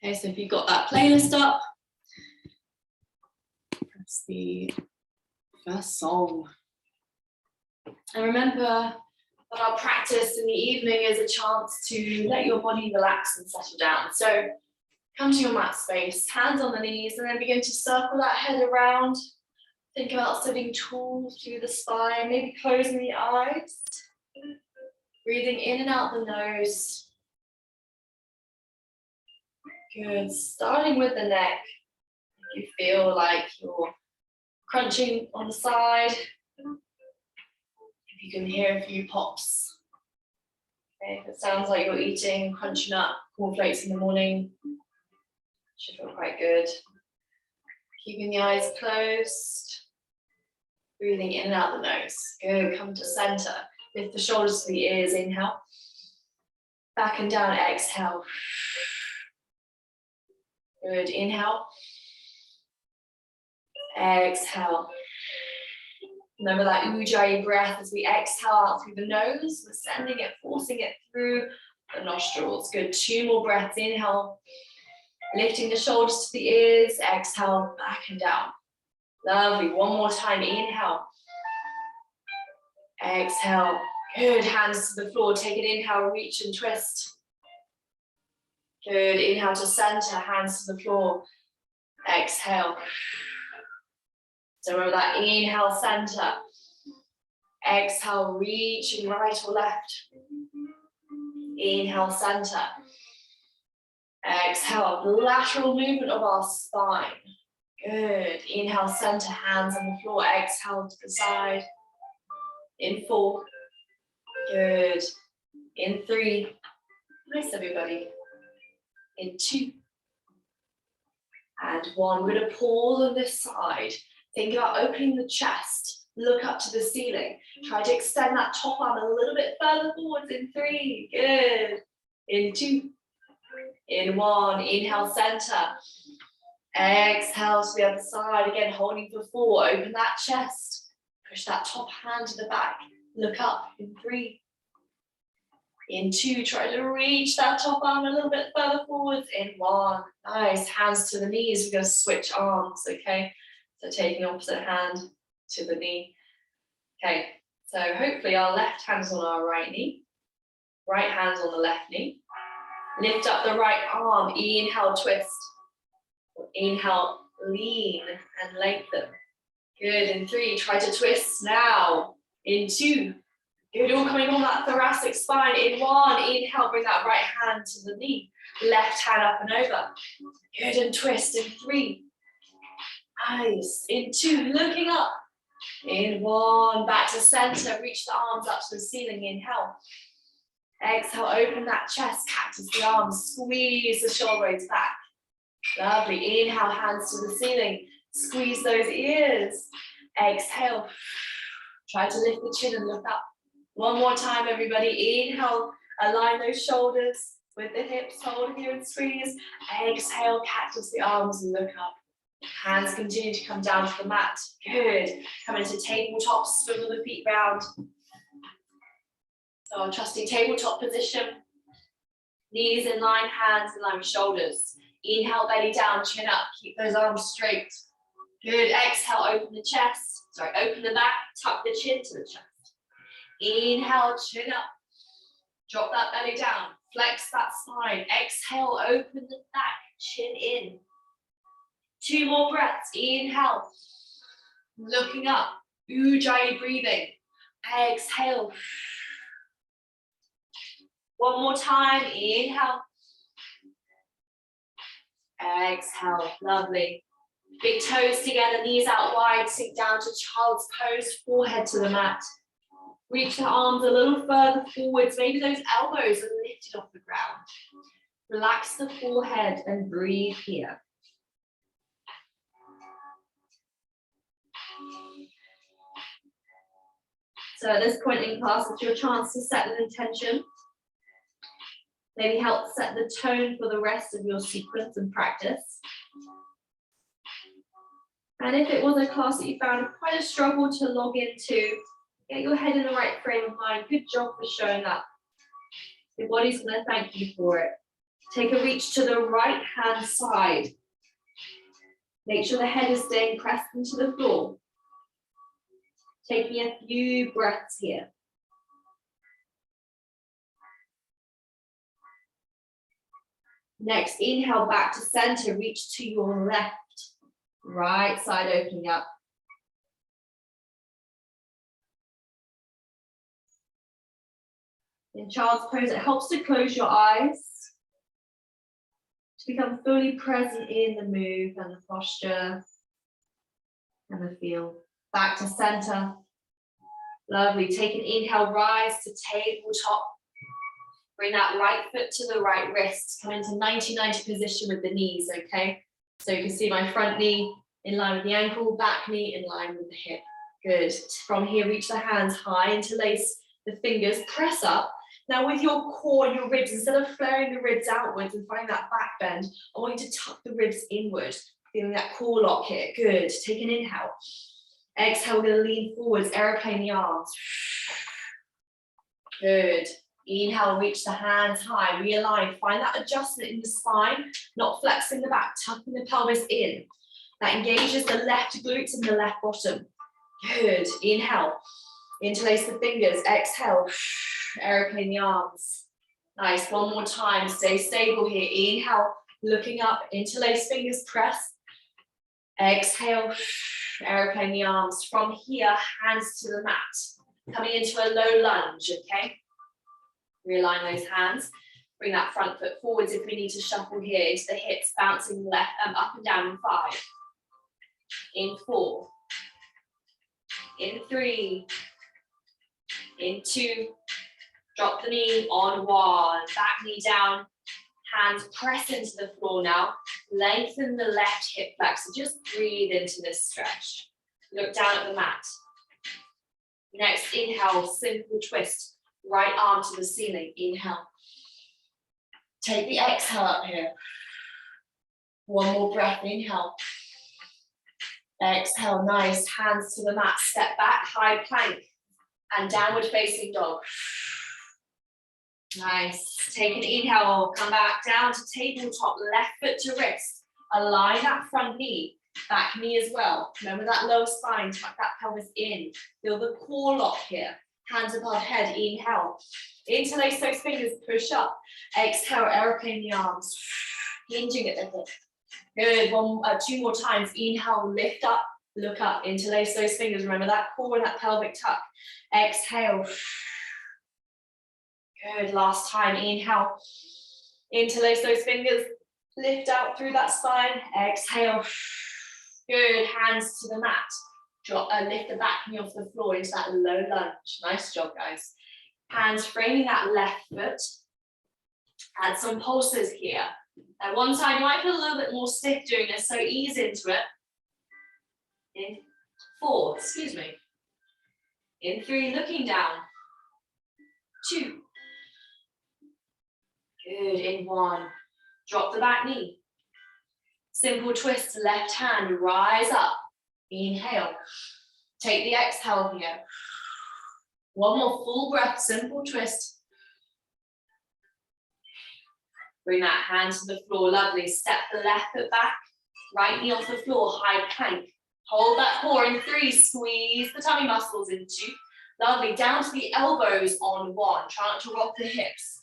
Okay, so if you've got that playlist up, press the first song. And remember that our practice in the evening is a chance to let your body relax and settle down. So come to your mat space, hands on the knees, and then begin to circle that head around. Think about sitting tall through the spine, maybe closing the eyes. Breathing in and out the nose. Good. Starting with the neck. You feel like you're crunching on the side. If you can hear a few pops. Okay, if it sounds like you're eating, crunching up cornflakes in the morning, should feel quite good. Keeping the eyes closed. Breathing in and out the nose. Good. Come to center. Lift the shoulders to the ears. Inhale. Back and down. Exhale. Good. Inhale. Exhale. Remember that Ujjayi breath as we exhale out through the nose. We're sending it, forcing it through the nostrils. Good. 2 more breaths. Inhale. Lifting the shoulders to the ears. Exhale. Back and down. Lovely. 1 more time. Inhale. Exhale. Good. Hands to the floor. Take an inhale. Reach and twist. Good. Inhale to center. Hands to the floor. Exhale. So remember that inhale, center. Exhale, reaching right or left. Inhale, center. Exhale, lateral movement of our spine. Good. Inhale, center, hands on the floor. Exhale to the side. In 4. Good. In 3. Nice, everybody. In 2. And 1. We're going to pause on this side. Think about opening the chest. Look up to the ceiling. Try to extend that top arm a little bit further forwards in 3. Good. In 2. In 1. Inhale, center. Exhale to the other side. Again, holding for 4. Open that chest. Push that top hand to the back. Look up in 3. In 2, try to reach that top arm a little bit further forwards. In 1, nice. Hands to the knees. We're going to switch arms, okay? So taking opposite hand to the knee. Okay, so hopefully our left hand's on our right knee. Right hand's on the left knee. Lift up the right arm. Inhale, twist. Inhale, lean and lengthen. Good. In 3, try to twist now. In 2. Good, all coming on that thoracic spine. In 1, inhale, bring that right hand to the knee. Left hand up and over. Good, and twist. In 3. Nice. In 2, looking up. In 1, back to center. Reach the arms up to the ceiling. Inhale. Exhale, open that chest. Cactus the arms. Squeeze the shoulder blades back. Lovely. Inhale, hands to the ceiling. Squeeze those ears. Exhale. Try to lift the chin and look up. 1 more time, everybody. Inhale, align those shoulders with the hips. Hold here and squeeze. Exhale, cactus the arms and look up. Hands continue to come down to the mat. Good. Come into tabletop, swivel the feet round. So our trusty tabletop position. Knees in line, hands in line with shoulders. Inhale, belly down, chin up. Keep those arms straight. Good. Exhale, open the chest. Open the back, tuck the chin to the chest. Inhale, chin up. Drop that belly down. Flex that spine. Exhale, open the back, chin in. 2 more breaths. Inhale. Looking up. Ujjayi breathing. Exhale. 1 more time. Inhale. Exhale. Lovely. Big toes together, knees out wide. Sink down to child's pose. Forehead to the mat. Reach the arms a little further forwards. Maybe those elbows are lifted off the ground. Relax the forehead and breathe here. So at this point in class, it's your chance to set an intention. Maybe help set the tone for the rest of your sequence and practice. And if it was a class that you found quite a struggle to log into, get your head in the right frame of mind. Good job for showing up. Your body's going to thank you for it. Take a reach to the right hand side. Make sure the head is staying pressed into the floor. Taking a few breaths here. Next, inhale back to center, reach to your left. Right side opening up. In child's pose, it helps to close your eyes, to become fully present in the move and the posture and the feel. Back to center. Lovely. Take an inhale, rise to tabletop. Bring that right foot to the right wrist. Come into 90-90 position with the knees, okay? So you can see my front knee in line with the ankle, back knee in line with the hip. Good. From here, reach the hands high, interlace the fingers, press up. Now with your core and your ribs, instead of flaring the ribs outwards and finding that back bend, I want you to tuck the ribs inward, feeling that core lock here. Good. Take an inhale. Exhale, we're going to lean forwards, aeroplane the arms. Good. Inhale, reach the hands high, realign. Find that adjustment in the spine, not flexing the back, tucking the pelvis in. That engages the left glutes and the left bottom. Good. Inhale. Interlace the fingers. Exhale. Aeroplane the arms. Nice. One more time. Stay stable here. Inhale. Looking up. Interlace fingers. Press. Exhale. Aeroplane the arms. From here, hands to the mat. Coming into a low lunge. Okay. Realign those hands. Bring that front foot forwards if we need to shuffle here into the hips, bouncing left up and down in 5. In 4. In 3. In 2. Drop the knee on 1. Back knee down. Hands press into the floor now. Lengthen the left hip flexor. Just breathe into this stretch. Look down at the mat. Next, inhale, simple twist. Right arm to the ceiling. Inhale. Take the exhale up here. One more breath. Inhale. Exhale. Nice. Hands to the mat. Step back. High plank. And downward facing dog. Nice. Take an inhale. Come back down to tabletop. Left foot to wrist. Align that front knee. Back knee as well. Remember that lower spine. Tuck that pelvis in. Feel the core lock here. Hands above head, inhale. Interlace those fingers, push up. Exhale, aeroplane the arms. Hinging at the hip. Good, 2 more times. Inhale, lift up, look up. Interlace those fingers. Remember that core and that pelvic tuck. Exhale. Good, last time. Inhale. Interlace those fingers. Lift out through that spine. Exhale. Good, hands to the mat. Drop, lift the back knee off the floor into that low lunge. Nice job, guys. Hands framing that left foot. Add some pulses here. At one side, you might feel a little bit more stiff doing this, so ease into it. In 4, excuse me. In 3, looking down. 2. Good, in 1. Drop the back knee. Simple twist, left hand, rise up. Inhale. Take the exhale here. One more full breath, simple twist. Bring that hand to the floor, lovely. Step the left foot back, right knee off the floor, high plank. Hold that core in 3, squeeze the tummy muscles in 2. Lovely, down to the elbows on 1. Try not to rock the hips.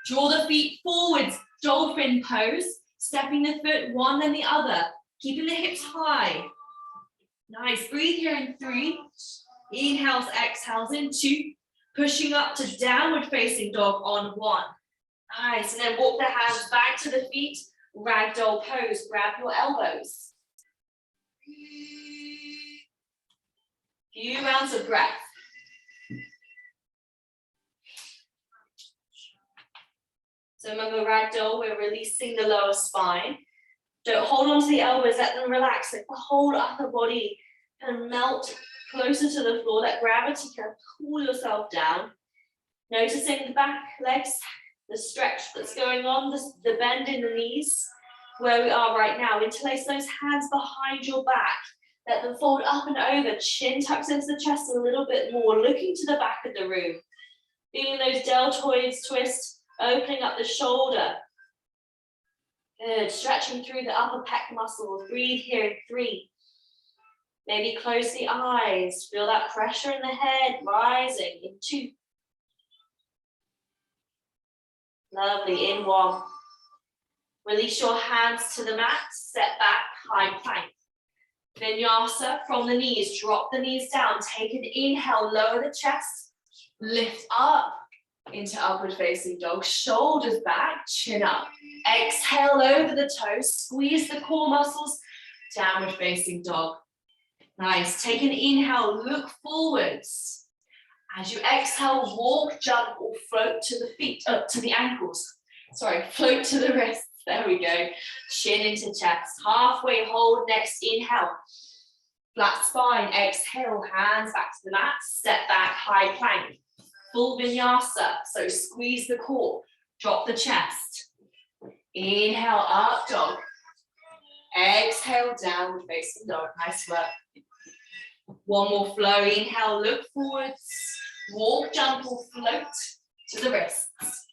Draw the feet forwards, dolphin pose. Stepping the foot one then the other, keeping the hips high. Nice, breathe here in 3. Inhales, exhales in 2. Pushing up to downward facing dog on 1. Nice, and then walk the hands back to the feet. Ragdoll pose, grab your elbows. Few rounds of breath. So remember ragdoll, we're releasing the lower spine. Don't hold on to the elbows, let them relax. Let the whole upper body can melt closer to the floor. That gravity can pull yourself down. Noticing the back legs, the stretch that's going on, the bend in the knees, where we are right now. Interlace those hands behind your back. Let them fold up and over. Chin tucks into the chest a little bit more, looking to the back of the room. Feeling those deltoids twist, opening up the shoulder. Good, stretching through the upper pec muscles. Breathe here in 3. Maybe close the eyes. Feel that pressure in the head rising in 2. Lovely, in 1. Release your hands to the mat, step back, high plank. Vinyasa from the knees, drop the knees down, take an inhale, lower the chest, lift up into upward facing dog, shoulders back, chin up. Exhale over the toes, squeeze the core muscles, downward facing dog. Nice, take an inhale, look forwards. As you exhale, walk, jump, or float to the feet, to the ankles. Sorry, float to the wrists. There we go. Chin into chest. Halfway hold, next inhale. Flat spine, exhale, hands back to the mat. Step back, high plank. Full vinyasa. So squeeze the core. Drop the chest. Inhale, up dog. Exhale, downward facing dog. Nice work. One more flow. Inhale, look forwards. Walk, jump, or float to the wrists.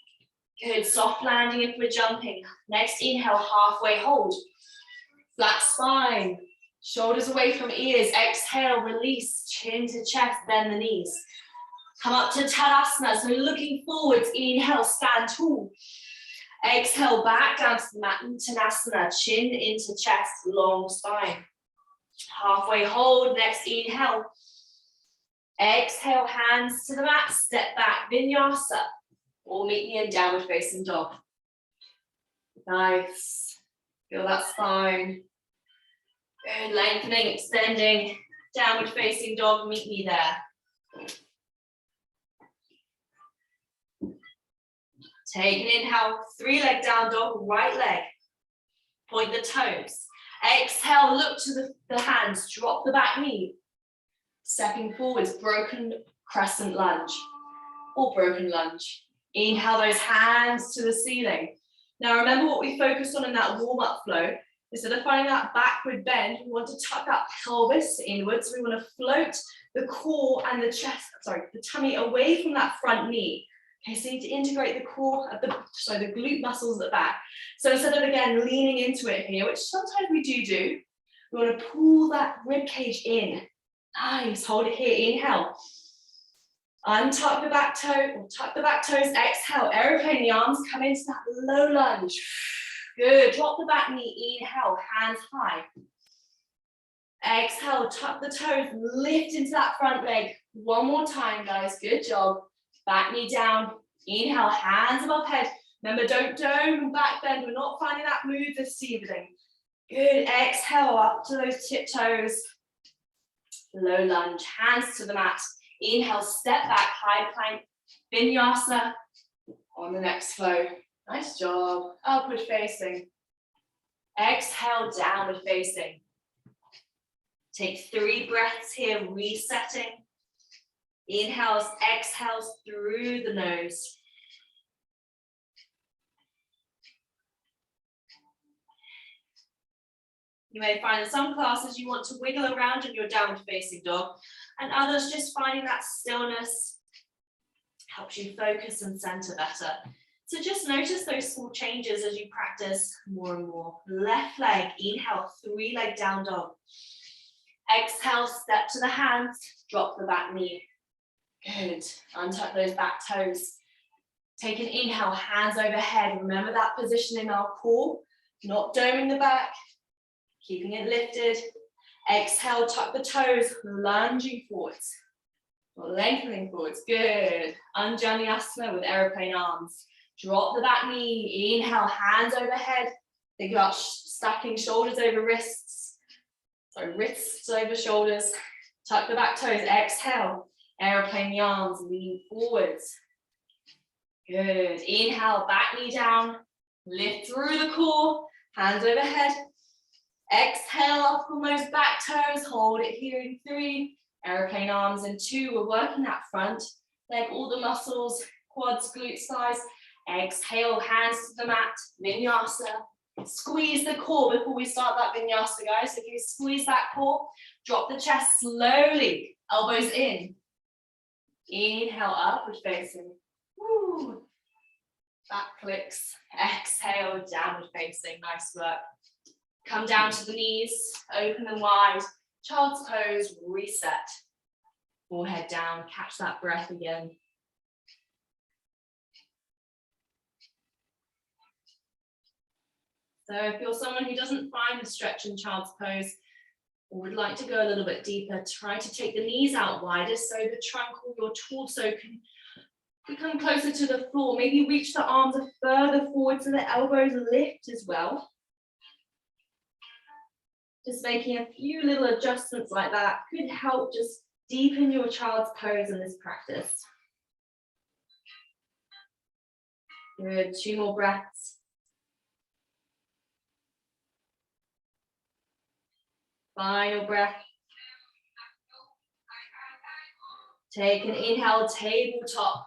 Good, soft landing if we're jumping. Next inhale, halfway hold. Flat spine, shoulders away from ears. Exhale, release, chin to chest, bend the knees. Come up to Tadasana, so looking forwards. Inhale, stand tall. Exhale, back down to the mat, Uttanasana, chin into chest, long spine. Halfway hold, next inhale. Exhale, hands to the mat, step back, Vinyasa. Or meet me in downward facing dog. Nice. Feel that spine. Good, lengthening, extending. Downward facing dog, meet me there. Take an inhale, 3-leg down dog, right leg. Point the toes. Exhale, look to the hands, drop the back knee. Stepping forwards, broken crescent lunge or broken lunge. Inhale those hands to the ceiling. Now remember what we focused on in that warm-up flow. Instead of finding that backward bend, we want to tuck that pelvis inwards. We want to float the core and the chest, the tummy away from that front knee. Okay, so you need to integrate the core, the glute muscles at the back. So instead of, again, leaning into it here, which sometimes we do, we want to pull that rib cage in. Nice, hold it here, inhale. Untuck the back toe, or tuck the back toes, exhale, aeroplane the arms, come into that low lunge. Good, drop the back knee, inhale, hands high. Exhale, tuck the toes, lift into that front leg. One more time, guys, good job. Back knee down, inhale, hands above head. Remember, don't dome and back bend, we're not finding that move this evening. Good, exhale, up to those tiptoes. Low lunge, hands to the mat. Inhale, step back, high plank, vinyasa on the next flow. Nice job. Upward facing. Exhale, downward facing. Take 3 breaths here, resetting. Inhales, exhales through the nose. You may find in some classes you want to wiggle around in your downward facing dog, and others just finding that stillness helps you focus and center better. So just notice those small changes as you practice more and more. Left leg, inhale, 3-leg down dog. Exhale, step to the hands, drop the back knee. Good, untuck those back toes. Take an inhale, hands overhead. Remember that position in our core, not doming the back, keeping it lifted. Exhale, tuck the toes, lunging forwards, or lengthening forwards. Good. Unjaniyasana with aeroplane arms. Drop the back knee. Inhale, hands overhead. Think about stacking shoulders over wrists. Wrists over shoulders. Tuck the back toes. Exhale, aeroplane the arms. Lean forwards. Good. Inhale, back knee down. Lift through the core. Hands overhead. Exhale up on those back toes, hold it here in 3, aeroplane arms in 2, we're working that front leg, all the muscles, quads, glutes, thighs. Exhale, hands to the mat, vinyasa. Squeeze the core before we start that vinyasa, guys. So if you squeeze that core, drop the chest slowly, elbows in. Inhale, upward facing. Woo. Back clicks. Exhale, downward facing. Nice work. Come down to the knees, open them wide. Child's pose, reset. Forehead down, catch that breath again. So if you're someone who doesn't find the stretch in child's pose, or would like to go a little bit deeper, try to take the knees out wider so the trunk or your torso can become closer to the floor. Maybe reach the arms further forward so the elbows lift as well. Just making a few little adjustments like that could help just deepen your child's pose in this practice. Good, 2 more breaths. Final breath. Take an inhale, tabletop.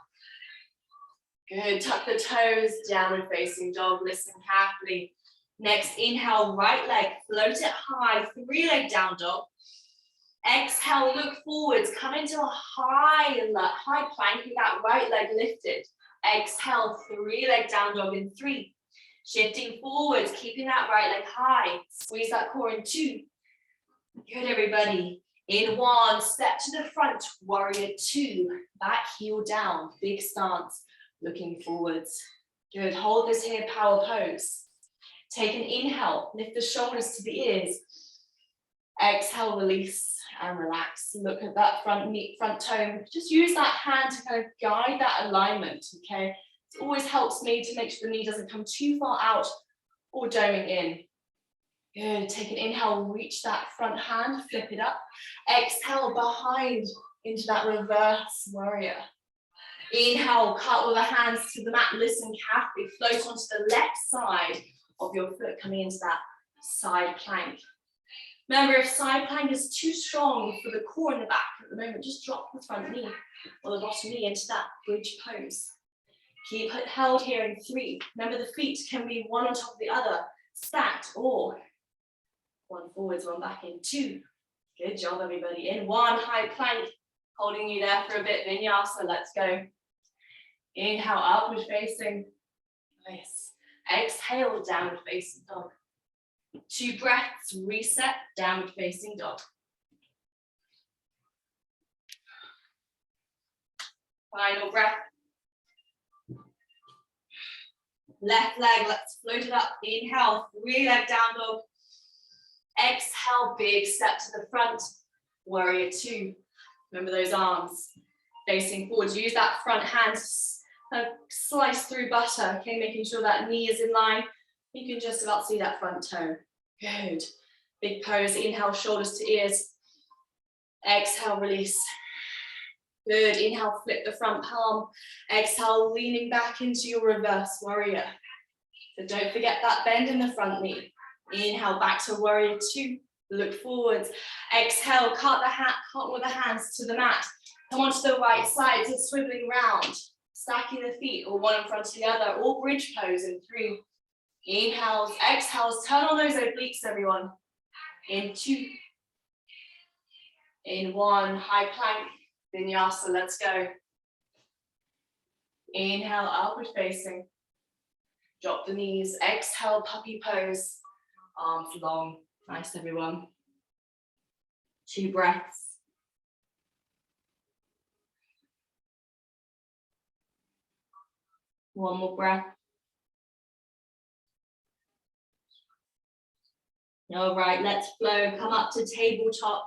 Good, tuck the toes, downward facing dog, listen carefully. Next, inhale, right leg, float it high, 3-leg down dog. Exhale, look forwards, come into a high plank with that right leg lifted. Exhale, 3-leg down dog in 3. Shifting forwards, keeping that right leg high. Squeeze that core in 2. Good, everybody. In 1, step to the front, warrior 2. Back heel down, big stance, looking forwards. Good, hold this here, power pose. Take an inhale, lift the shoulders to the ears. Exhale, release and relax. Look at that front knee, front toe. Just use that hand to kind of guide that alignment, okay? It always helps me to make sure the knee doesn't come too far out or doming in. Good, take an inhale, reach that front hand, flip it up. Exhale, behind into that reverse warrior. Inhale, cartwheel the hands to the mat, listen carefully, float onto the left side of your foot, coming into that side plank. Remember, if side plank is too strong for the core in the back at the moment, just drop the front knee or the bottom knee into that bridge pose. Keep it held here in 3. Remember, the feet can be one on top of the other, stacked, or 1 forwards, 1 back in 2. Good job, everybody. In 1, high plank, holding you there for a bit. Vinyasa, let's go. Inhale, upward facing. Nice. Exhale, downward facing dog. 2 breaths, reset, downward facing dog. Final breath. Left leg, let's float it up. Inhale, 3-leg down dog. Exhale, big step to the front. Warrior 2. Remember those arms facing forwards. Use that front hand to slice through butter, okay? Making sure that knee is in line. You can just about see that front toe. Good. Big pose. Inhale, shoulders to ears. Exhale, release. Good. Inhale, flip the front palm. Exhale, leaning back into your reverse warrior. So don't forget that bend in the front knee. Inhale, back to warrior 2. Look forwards. Exhale, cartwheel the hands to the mat. Come onto the right side, so swiveling round. Stacking the feet, or one in front of the other, or bridge pose in 3. Inhales, exhales, turn on those obliques, everyone. In 2. In 1, high plank, vinyasa, let's go. Inhale, upward facing. Drop the knees, exhale, puppy pose. Arms long, nice, everyone. 2 breaths. One more breath. All right, let's flow. Come up to tabletop.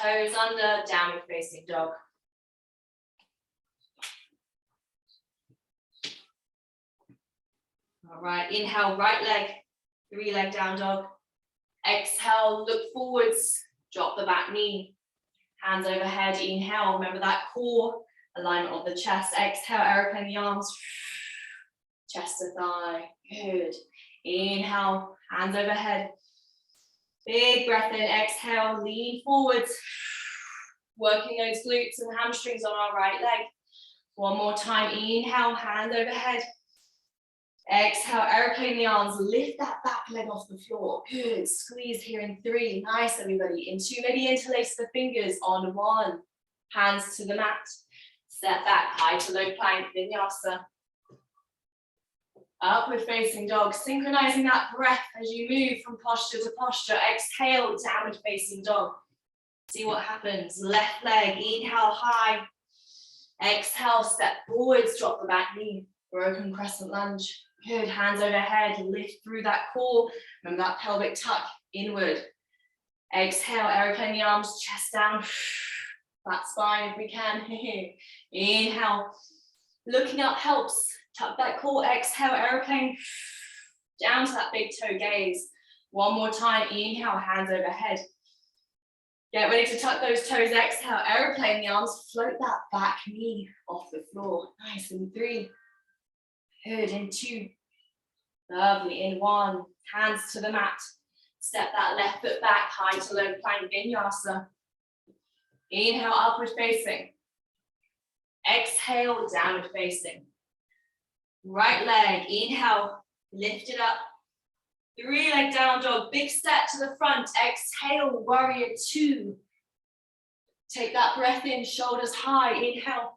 Toes under, downward facing dog. All right, inhale, right leg, 3-leg down dog. Exhale, look forwards, drop the back knee. Hands overhead, inhale, remember that core alignment of the chest. Exhale, aeroplane the arms. Chest to thigh, good. Inhale, hands overhead. Big breath in, exhale, lean forwards. Working those glutes and hamstrings on our right leg. One more time, inhale, hand overhead. Exhale, aeroplane the arms, lift that back leg off the floor. Good, squeeze here in 3, nice everybody. In 2, maybe interlace the fingers on 1. Hands to the mat. Step back, high to low plank, vinyasa. Upward facing dog, synchronizing that breath as you move from posture to posture. Exhale, downward facing dog. See what happens. Left leg, inhale high. Exhale, step forwards, drop the back knee. Broken crescent lunge. Good, hands overhead, lift through that core. Remember that pelvic tuck inward. Exhale, aeroplane the arms, chest down. Flat spine if we can. Inhale, looking up helps. Tuck that core, exhale, aeroplane. Down to that big toe gaze. One more time, inhale, hands overhead. Get ready to tuck those toes, exhale, aeroplane the arms, float that back knee off the floor. Nice, in 3. Good, in 2. Lovely, in 1. Hands to the mat. Step that left foot back, high to low plank vinyasa. Inhale, upward facing. Exhale, downward facing. Right leg, inhale, lift it up. 3-leg down dog, big step to the front. Exhale, warrior 2. Take that breath in, shoulders high, inhale.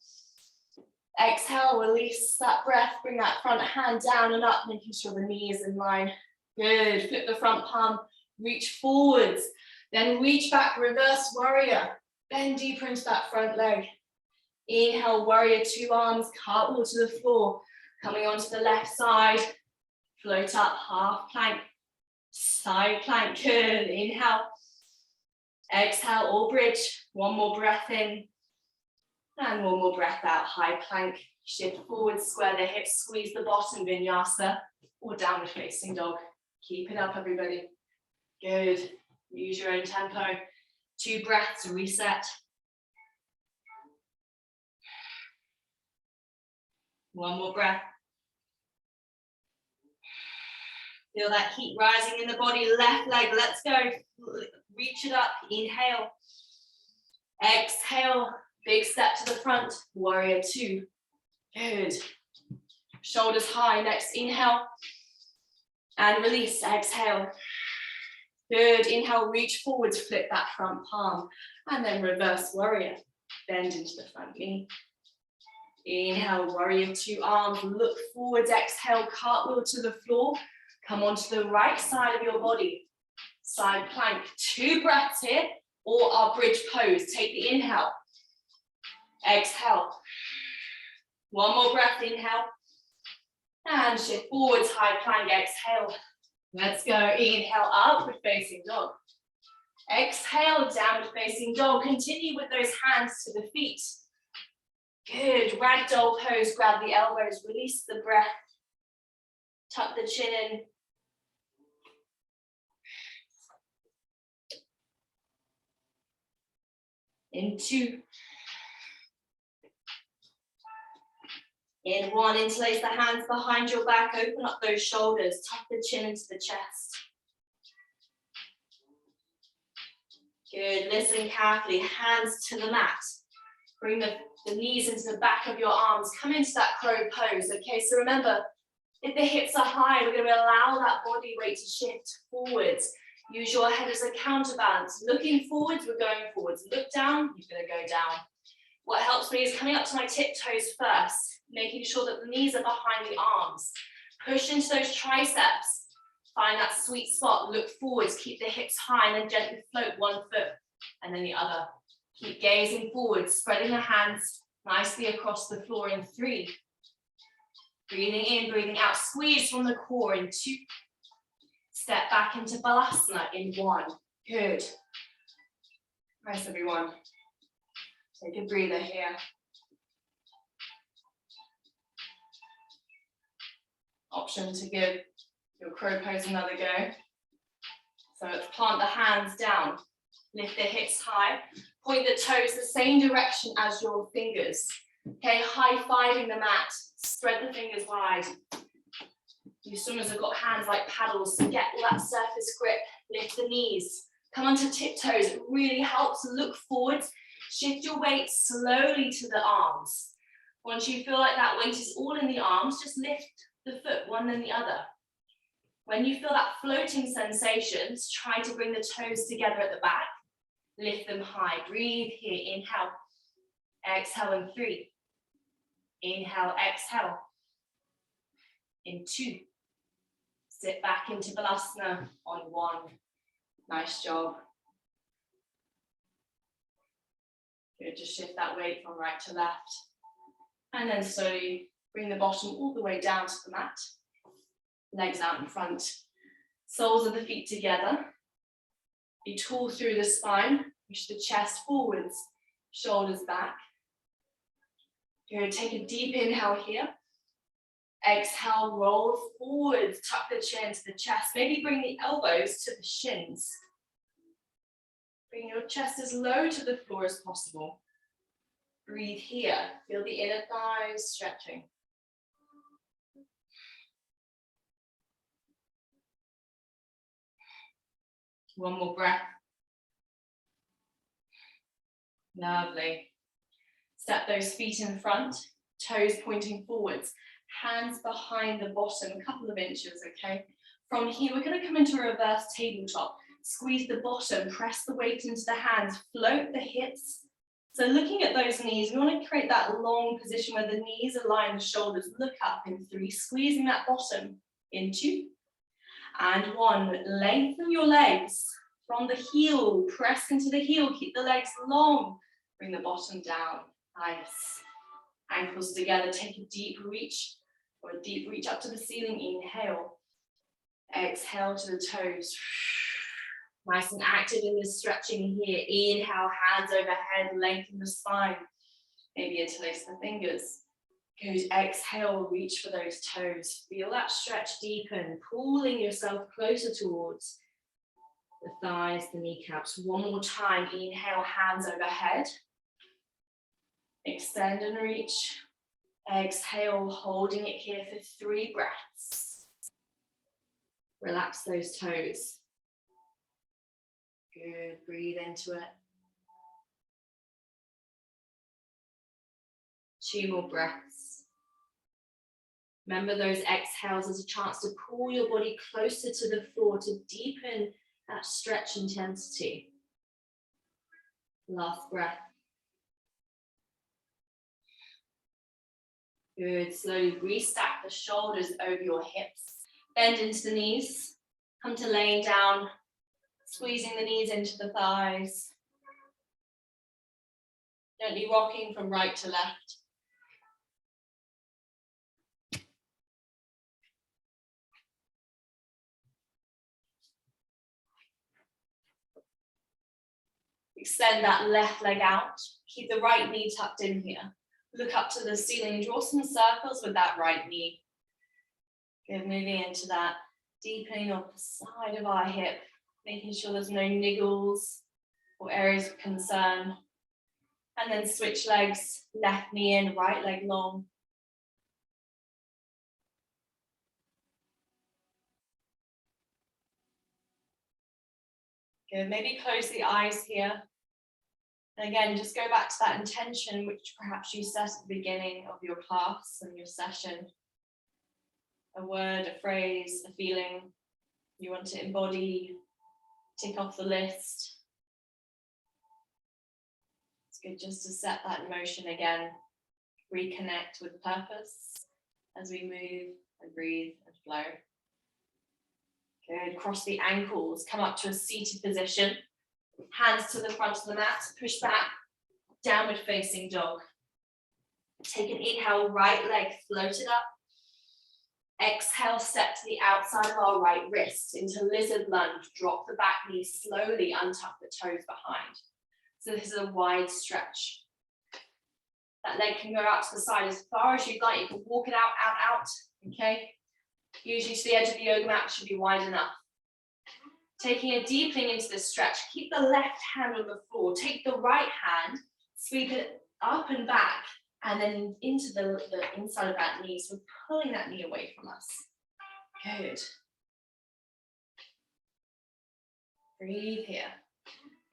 Exhale, release that breath, bring that front hand down and up, making sure the knee is in line. Good, flip the front palm, reach forwards, then reach back, reverse warrior. Bend deeper into that front leg. Inhale, warrior 2 arms, cartwheel to the floor. Coming onto the left side, float up, half plank, side plank, good. Inhale, exhale, or bridge. One more breath in, and one more breath out, high plank. Shift forward, square the hips, squeeze the bottom, vinyasa, or downward facing dog. Keep it up, everybody. Good, use your own tempo. 2 breaths, reset. One more breath. Feel that heat rising in the body, left leg, let's go. Reach it up, inhale. Exhale, big step to the front, warrior 2. Good. Shoulders high, next inhale. And release, exhale. Good, inhale, reach forwards, flip that front palm. And then reverse warrior, bend into the front knee. Inhale, warrior 2 arms, look forwards, exhale, cartwheel to the floor. Come onto the right side of your body. Side plank, 2 breaths here, or our bridge pose. Take the inhale. Exhale. One more breath, inhale. And shift forwards, high plank, exhale. Let's go, inhale, upward facing dog. Exhale, downward facing dog. Continue with those hands to the feet. Good, ragdoll pose, grab the elbows, release the breath. Tuck the chin in. In 2. In 1, interlace the hands behind your back, open up those shoulders, tuck the chin into the chest. Good, listen carefully, hands to the mat. Bring the knees into the back of your arms, come into that crow pose. Okay, so remember, if the hips are high, we're going to allow that body weight to shift forwards. Use your head as a counterbalance. Looking forwards, we're going forwards. Look down, you're going to go down. What helps me is coming up to my tiptoes first, making sure that the knees are behind the arms. Push into those triceps. Find that sweet spot, look forwards, keep the hips high, and then gently float one foot and then the other. Keep gazing forward, spreading the hands nicely across the floor in 3. Breathing in, breathing out, squeeze from the core in 2. Step back into Balasana in 1. Good. Nice, everyone. Take a breather here. Option to give your crow pose another go. So let's plant the hands down. Lift the hips high. Point the toes the same direction as your fingers. Okay, high-fiving the mat. Spread the fingers wide. You swimmers have got hands like paddles, so get all that surface grip. Lift the knees. Come onto tiptoes. It really helps. Look forwards. Shift your weight slowly to the arms. Once you feel like that weight is all in the arms, just lift the foot one then the other. When you feel that floating sensations, try to bring the toes together at the back. Lift them high. Breathe here. Inhale. Exhale in 3. Inhale, exhale. in 2. Sit back into Vinyasa on 1. Nice job. Good, just shift that weight from right to left. And then slowly bring the bottom all the way down to the mat. Legs out in front. Soles of the feet together. Be tall through the spine. Push the chest forwards, shoulders back. Good, take a deep inhale here. Exhale, roll forwards, tuck the chin to the chest. Maybe bring the elbows to the shins. Bring your chest as low to the floor as possible. Breathe here. Feel the inner thighs stretching. One more breath. Lovely. Step those feet in front, toes pointing forwards, hands behind the bottom, a couple of inches, okay? From here, we're going to come into a reverse tabletop. Squeeze the bottom, press the weight into the hands, float the hips. So looking at those knees, we want to create that long position where the knees align the shoulders. Look up in 3, squeezing that bottom in 2. And 1, lengthen your legs from the heel, press into the heel, keep the legs long. Bring the bottom down, nice. Ankles together, take a deep reach, or a deep reach up to the ceiling, inhale. Exhale to the toes. Nice and active in this stretching here. Inhale, hands overhead, lengthen the spine. Maybe interlace the fingers. Good, exhale, reach for those toes. Feel that stretch deepen, pulling yourself closer towards the thighs, the kneecaps. One more time, inhale, hands overhead. Extend and reach. Exhale, holding it here for 3 breaths. Relax those toes. Good, breathe into it. 2 more breaths. Remember those exhales as a chance to pull your body closer to the floor to deepen that stretch intensity. Last breath. Good, slowly restack the shoulders over your hips. Bend into the knees. Come to laying down, squeezing the knees into the thighs. Gently rocking from right to left. Extend that left leg out. Keep the right knee tucked in here. Look up to the ceiling. Draw some circles with that right knee. Good, moving into that deepening of the side of our hip. Making sure there's no niggles or areas of concern. And then switch legs. Left knee in, right leg long. Good, maybe close the eyes here. And again, just go back to that intention which perhaps you set at the beginning of your class and your session. A word, a phrase, a feeling you want to embody, tick off the list. It's good just to set that in motion again. Reconnect with purpose as we move and breathe and flow. Good, cross the ankles, come up to a seated position. Hands to the front of the mat, push back, downward facing dog. Take an inhale, right leg floated up. Exhale, step to the outside of our right wrist into lizard lunge. Drop the back knee slowly, untuck the toes behind. So this is a wide stretch. That leg can go out to the side as far as you'd like. You can walk it out, okay? Usually to the edge of the yoga mat should be wide enough. Taking a deepening into this stretch, keep the left hand on the floor, take the right hand, sweep it up and back, and then into the inside of that knee, so pulling that knee away from us. Good. Breathe here.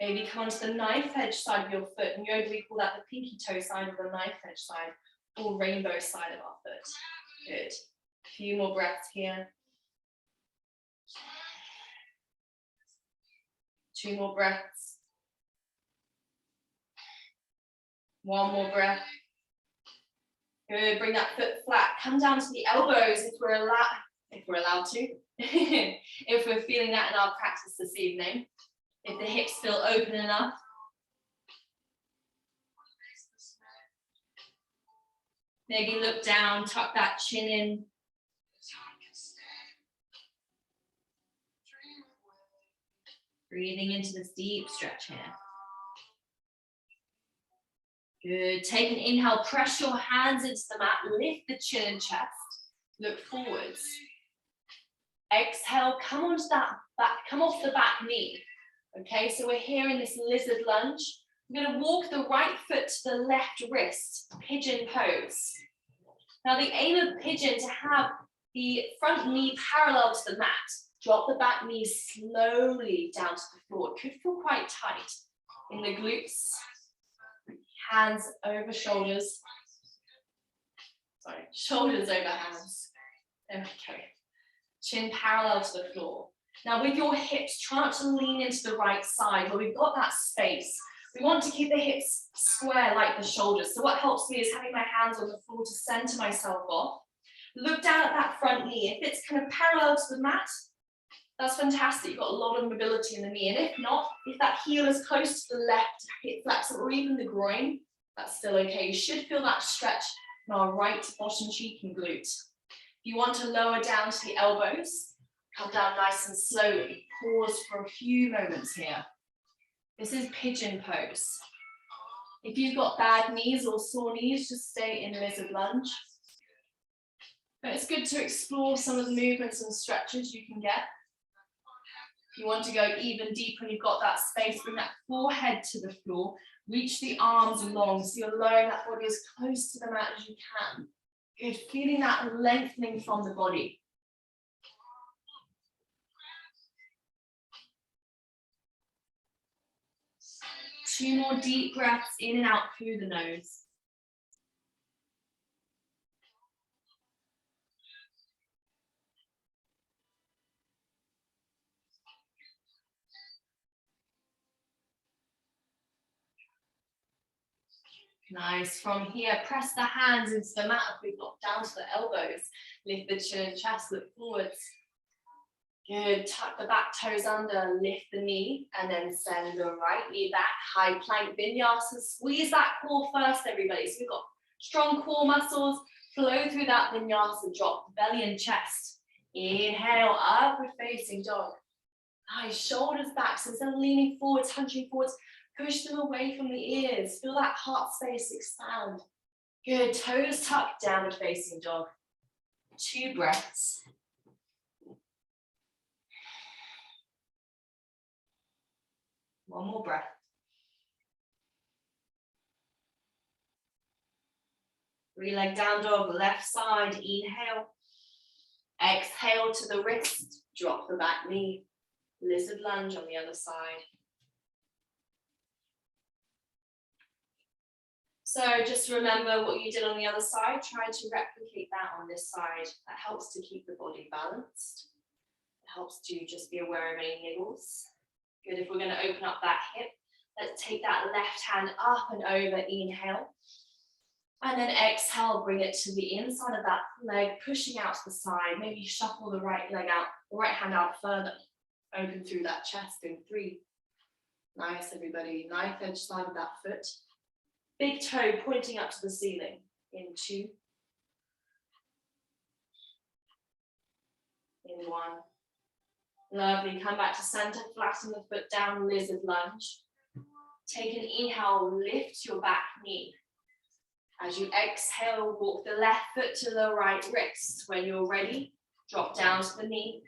Maybe come onto the knife edge side of your foot. In yoga we call that the pinky toe side or the knife edge side, or rainbow side of our foot. Good. A few more breaths here. 2 more breaths. 1 more breath. Good, bring that foot flat. Come down to the elbows if we're allowed to. If we're feeling that in our practice this evening. If the hips feel open enough. Maybe look down, tuck that chin in. Breathing into this deep stretch here. Good. Take an inhale, press your hands into the mat, lift the chin and chest, look forwards. Exhale, come onto that back, come off the back knee. Okay, so we're here in this lizard lunge. I'm going to walk the right foot to the left wrist, pigeon pose. Now the aim of pigeon to have the front knee parallel to the mat. Drop the back knee slowly down to the floor. It could feel quite tight in the glutes. Hands over shoulders. Sorry, shoulders over hands. There we go. Chin parallel to the floor. Now with your hips, try not to lean into the right side where we've got that space. We want to keep the hips square like the shoulders. So what helps me is having my hands on the floor to center myself off. Look down at that front knee. If it's kind of parallel to the mat, that's fantastic. You've got a lot of mobility in the knee. And if not, if that heel is close to the left hip flexor or even the groin, that's still okay. You should feel that stretch in our right bottom cheek and glute. If you want to lower down to the elbows, come down nice and slowly. Pause for a few moments here. This is pigeon pose. If you've got bad knees or sore knees, just stay in lizard lunge. But it's good to explore some of the movements and stretches you can get. If you want to go even deeper and you've got that space, bring that forehead to the floor, reach the arms long so you're lowering that body as close to the mat as you can. Good, feeling that lengthening from the body. Two more deep breaths in and out through the nose. Nice. From here, press the hands into the mat if we've got down to the elbows. Lift the chin and chest, look forwards. Good. Tuck the back toes under, lift the knee, and then send the right knee back. High plank vinyasa. Squeeze that core first, everybody. So we've got strong core muscles. Flow through that vinyasa. Drop the belly and chest. Inhale, upward facing dog. Nice. Shoulders back. So instead of leaning forwards, hunching forwards, push them away from the ears. Feel that heart space expand. Good. Toes tucked, downward facing dog. 2 breaths. One more breath. Three-leg down dog, left side. Inhale. Exhale to the wrist. Drop the back knee. Lizard lunge on the other side. So just remember what you did on the other side. Try to replicate that on this side. That helps to keep the body balanced. It helps to just be aware of any niggles. Good. If we're going to open up that hip, let's take that left hand up and over. Inhale. And then exhale, bring it to the inside of that leg, pushing out to the side. Maybe shuffle the right leg out, the right hand out further. Open through that chest in 3. Nice, everybody. Knife edge side of that foot. Big toe pointing up to the ceiling in 2. In 1. Lovely. Come back to center, flatten the foot down, lizard lunge. Take an inhale, lift your back knee. As you exhale, walk the left foot to the right wrist. When you're ready, drop down to the knee.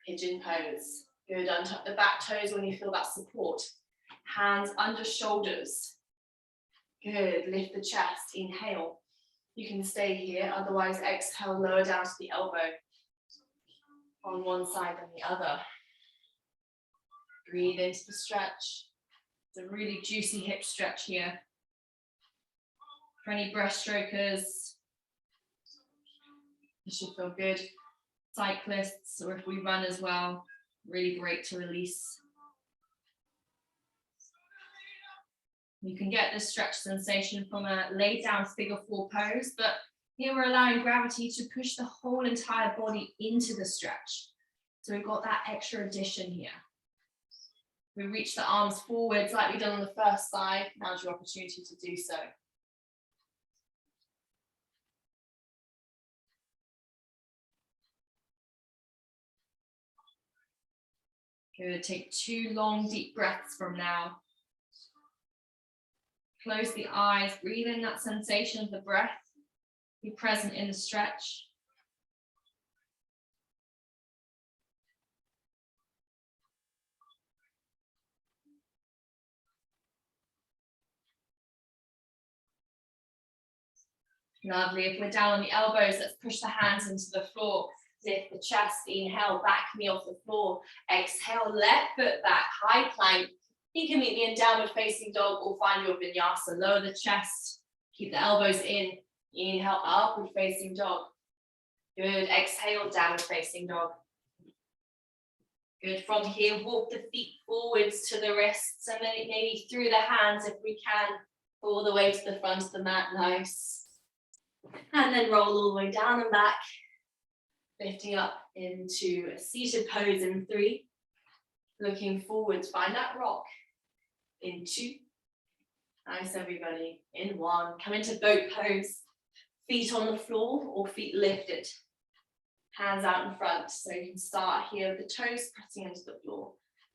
Pigeon pose. Good. Untuck the back toes when you feel that support. Hands under shoulders. Good. Lift the chest. Inhale. You can stay here. Otherwise, exhale, lower down to the elbow. On one side than the other. Breathe into the stretch. It's a really juicy hip stretch here. For any breaststrokers, you should feel good. Cyclists, or if we run as well, really great to release. You can get this stretch sensation from a laid down figure 4 pose, but here we're allowing gravity to push the whole entire body into the stretch. So we've got that extra addition here. We reach the arms forwards like we did on the first side. Now's your opportunity to do so. Good, take 2 long deep breaths from now. Close the eyes, breathe in that sensation of the breath. Be present in the stretch. Lovely, if we're down on the elbows, let's push the hands into the floor. Lift the chest, inhale, back knee off the floor. Exhale, left foot back, high plank. You can meet me in downward facing dog or find your vinyasa. Lower the chest, keep the elbows in. Inhale, upward facing dog. Good, exhale, downward facing dog. Good, from here, walk the feet forwards to the wrists and maybe through the hands if we can, all the way to the front of the mat, nice. And then roll all the way down and back, lifting up into a seated pose in 3. Looking forwards, find that rock. In 2. Nice, everybody. In 1. Come into boat pose. Feet on the floor or feet lifted. Hands out in front. So you can start here with the toes pressing into the floor.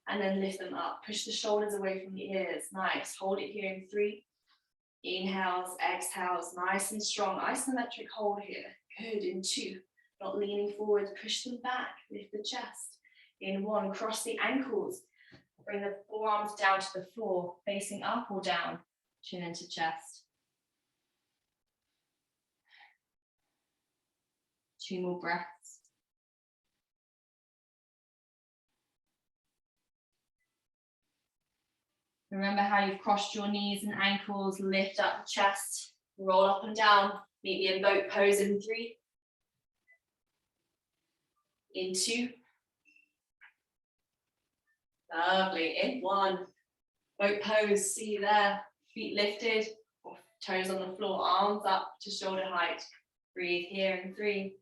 And then lift them up. Push the shoulders away from the ears. Nice. Hold it here in 3. Inhales, exhales, nice and strong. Isometric hold here. Good. In 2. Not leaning forward. Push them back. Lift the chest. In 1. Cross the ankles. Bring the forearms down to the floor, facing up or down, chin into chest. 2 more breaths. Remember how you've crossed your knees and ankles, lift up the chest, roll up and down, meet me in boat pose in 3. In 2. Lovely, in 1. Boat pose, see you there. Feet lifted, or toes on the floor, arms up to shoulder height. Breathe here in 3.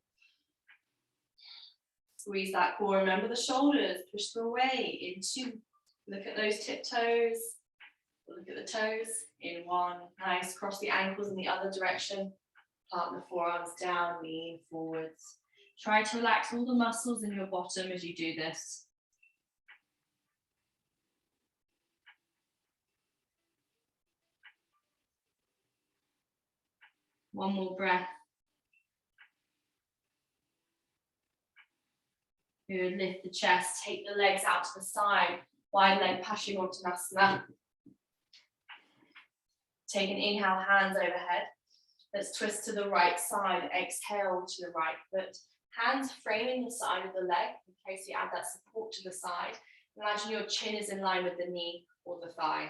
Squeeze that core, remember the shoulders, push them away in 2. Look at those tiptoes, look at the toes in 1. Nice, cross the ankles in the other direction. Plant the forearms down, lean forwards. Try to relax all the muscles in your bottom as you do this. 1 more breath. Good, lift the chest, take the legs out to the side, wide leg Paschimottanasana. Take an inhale, hands overhead. Let's twist to the right side, exhale to the right foot. Hands framing the side of the leg in case you add that support to the side. Imagine your chin is in line with the knee or the thigh.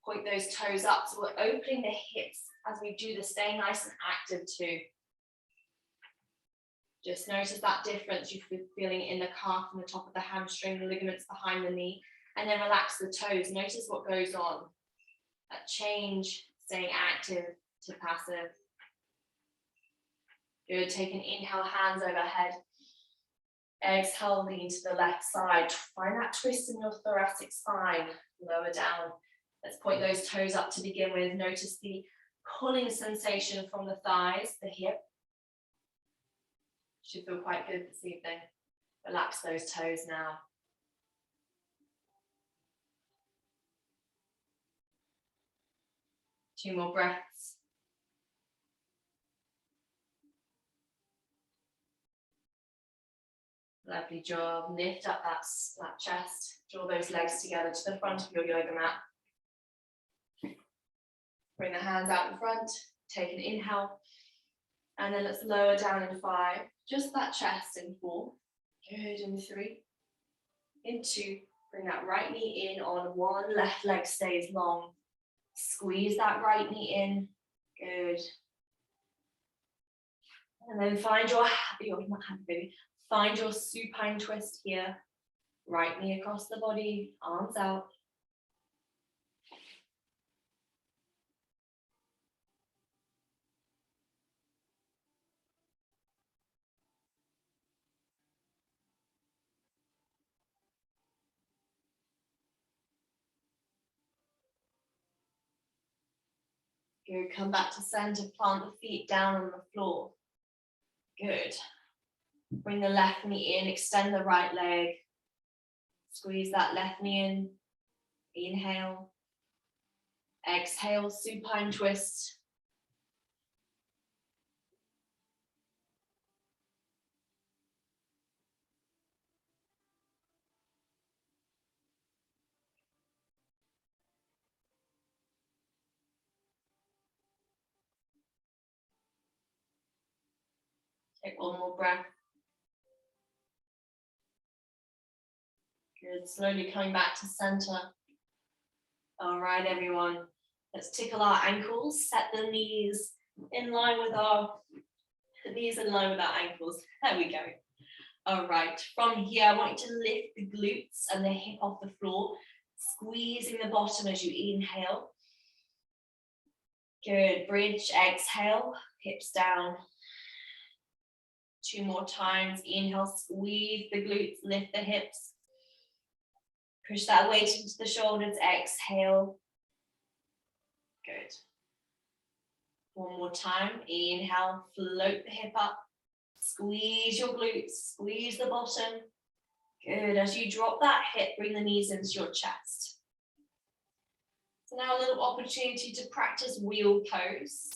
Point those toes up, so we're opening the hips as we do this, staying nice and active too. Just notice that difference you're feeling in the calf and the top of the hamstring, the ligaments behind the knee, and then relax the toes. Notice what goes on. That change, staying active to passive. Good, take an inhale, hands overhead. Exhale, lean to the left side. Find that twist in your thoracic spine, lower down. Let's point those toes up to begin with. Notice the pulling sensation from the thighs, the hip. Should feel quite good this evening. Relax those toes now. Two more breaths. Lovely job. Lift up that chest. Draw those legs together to the front of your yoga mat. Bring the hands out in front. Take an inhale. And then let's lower down in 5. Just that chest in 4. Good, in 3. In 2. Bring that right knee in on 1. Left leg stays long. Squeeze that right knee in. Good. And then find your find your supine twist here. Right knee across the body, arms out. Good, come back to center, plant the feet down on the floor. Good. Bring the left knee in, extend the right leg. Squeeze that left knee in. Inhale. Exhale, supine twist. Take one more breath. Good, slowly coming back to center. All right, everyone. Let's tickle our ankles, set the knees in line with our ankles. There we go. All right, from here, I want you to lift the glutes and the hip off the floor, squeezing the bottom as you inhale. Good, bridge, exhale, hips down. 2 more times, inhale, squeeze the glutes, lift the hips. Push that weight into the shoulders, exhale. Good. 1 more time, inhale, float the hip up. Squeeze your glutes, squeeze the bottom. Good, as you drop that hip, bring the knees into your chest. So now a little opportunity to practice wheel pose.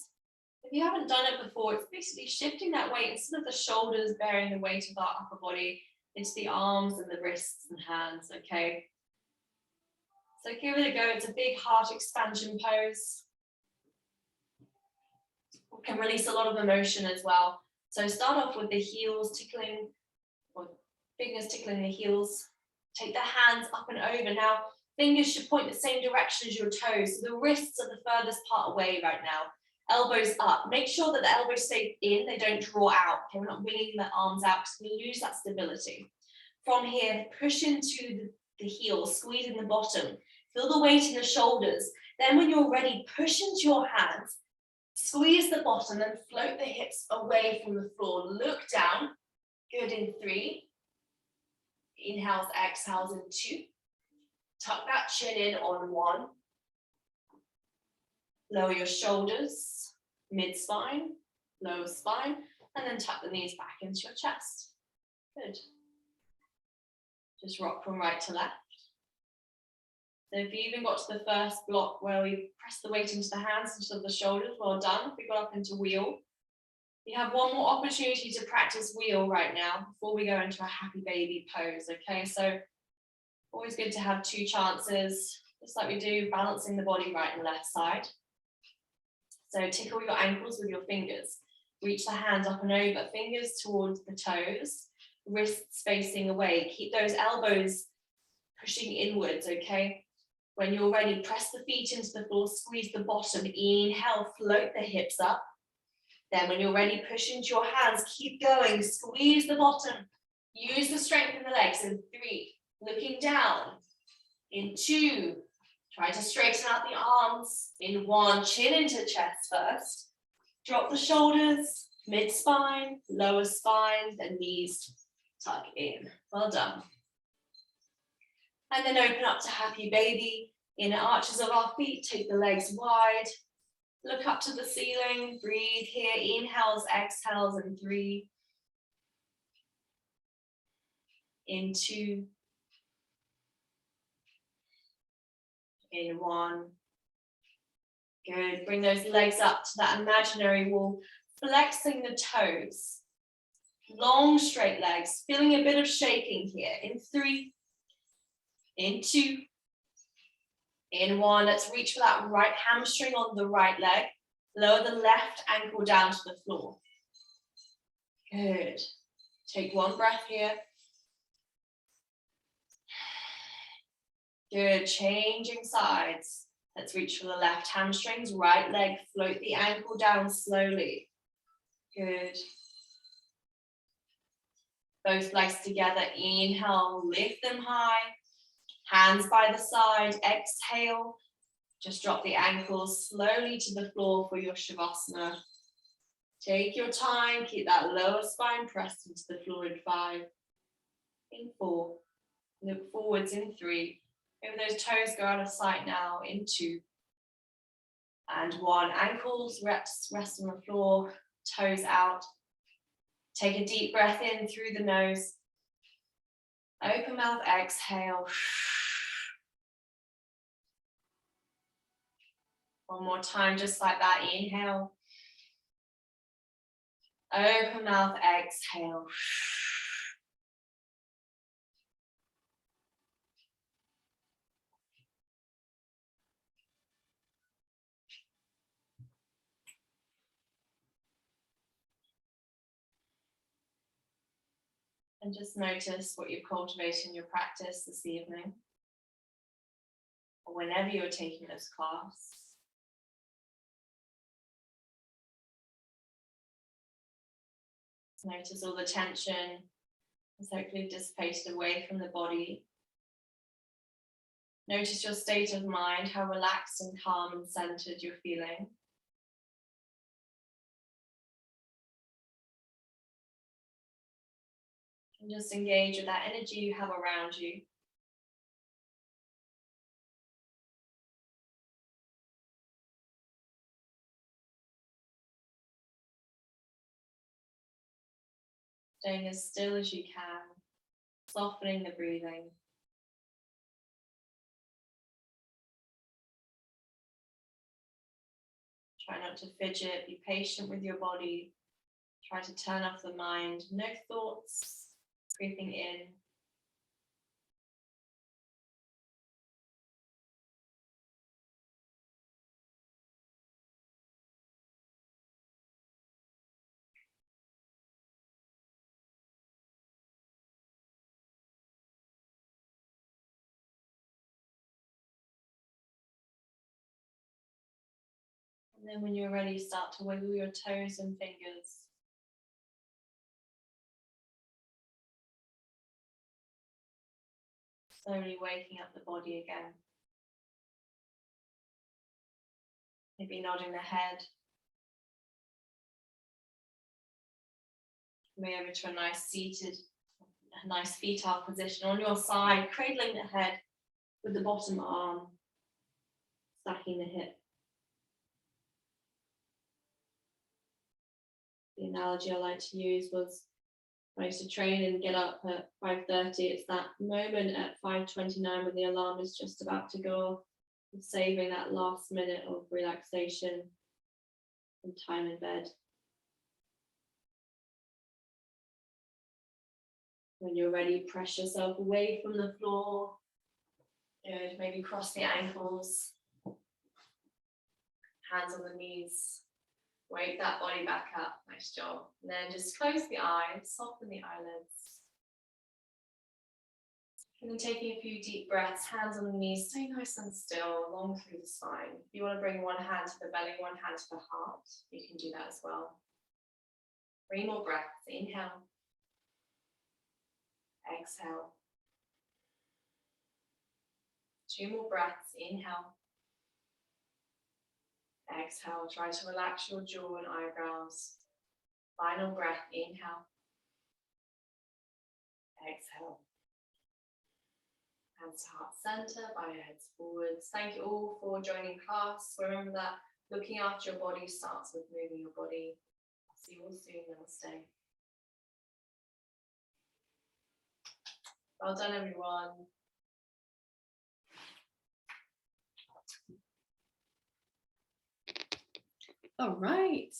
If you haven't done it before, it's basically shifting that weight instead of the shoulders bearing the weight of our upper body into the arms and the wrists and hands, okay? So give it a go, it's a big heart expansion pose. We can release a lot of emotion as well. So start off with the heels tickling, or fingers tickling the heels. Take the hands up and over. Now, fingers should point the same direction as your toes. So the wrists are the furthest part away right now. Elbows up. Make sure that the elbows stay in, they don't draw out. Okay, we're not winging the arms out because we lose that stability. From here, push into the heels, squeezing the bottom. Feel the weight in the shoulders. Then when you're ready, push into your hands. Squeeze the bottom and float the hips away from the floor. Look down. Good in 3. Inhales, exhales in 2. Tuck that chin in on 1. Lower your shoulders, mid-spine, lower spine, and then tuck the knees back into your chest. Good. Just rock from right to left. So if you even got to the first block where we press the weight into the hands instead of the shoulders, well done. We got up into wheel. You have 1 more opportunity to practice wheel right now before we go into a happy baby pose, okay? So always good to have 2 chances, just like we do, balancing the body right and left side. So tickle your ankles with your fingers. Reach the hands up and over, fingers towards the toes, wrists facing away. Keep those elbows pushing inwards, okay? When you're ready, press the feet into the floor, squeeze the bottom. Inhale, float the hips up. Then when you're ready, push into your hands, keep going, squeeze the bottom. Use the strength in the legs in 3, looking down. In 2, try to straighten out the arms. In 1, chin into chest first. Drop the shoulders, mid-spine, lower spine, then knees tuck in. Well done. And then open up to happy baby. Inner arches of our feet, take the legs wide. Look up to the ceiling, breathe here. Inhales, exhales in 3. In 2. In 1. Good, bring those legs up to that imaginary wall, flexing the toes. Long straight legs, feeling a bit of shaking here. In 3. In 2. In 1, let's reach for that right hamstring on the right leg. Lower the left ankle down to the floor. Good. Take 1 breath here. Good, changing sides. Let's reach for the left hamstrings, right leg, float the ankle down slowly. Good. Both legs together, inhale, lift them high. Hands by the side, exhale. Just drop the ankles slowly to the floor for your Shavasana. Take your time, keep that lower spine pressed into the floor in 5. In 4. Look forwards in 3. Maybe those toes go out of sight now in 2. And 1, ankles rest on the floor, toes out. Take a deep breath in through the nose. Open mouth, exhale. One more time, just like that. Inhale. Open mouth, exhale. And just notice what you've cultivated in your practice this evening, or whenever you're taking this class. Notice all the tension is hopefully dissipated away from the body. Notice your state of mind, how relaxed and calm and centered you're feeling. And just engage with that energy you have around you. Staying as still as you can, softening the breathing. Try not to fidget, be patient with your body. Try to turn off the mind, no thoughts creeping in. And then when you're ready, start to wiggle your toes and fingers. Slowly waking up the body again. Maybe nodding the head. Maybe over to a nice fetal position on your side, cradling the head with the bottom arm, stacking the hip. The analogy I like to use was I used to train and get up at 5:30. It's that moment at 5:29 when the alarm is just about to go off, and saving that last minute of relaxation and time in bed. When you're ready, press yourself away from the floor. Good. Maybe cross the ankles, hands on the knees. Wake that body back up. Nice job. And then just close the eyes, soften the eyelids. And then taking a few deep breaths, hands on the knees, stay nice and still, long through the spine. If you want to bring one hand to the belly, one hand to the heart, you can do that as well. 3 more breaths. Inhale. Exhale. 2 more breaths. Inhale. Exhale. Try to relax your jaw and eyebrows. Final breath. Inhale. Exhale. Hands to heart center, bow your heads forwards. Thank you all for joining class. Remember that looking after your body starts with moving your body. I'll see you all soon. Namaste. Well done, everyone. All right.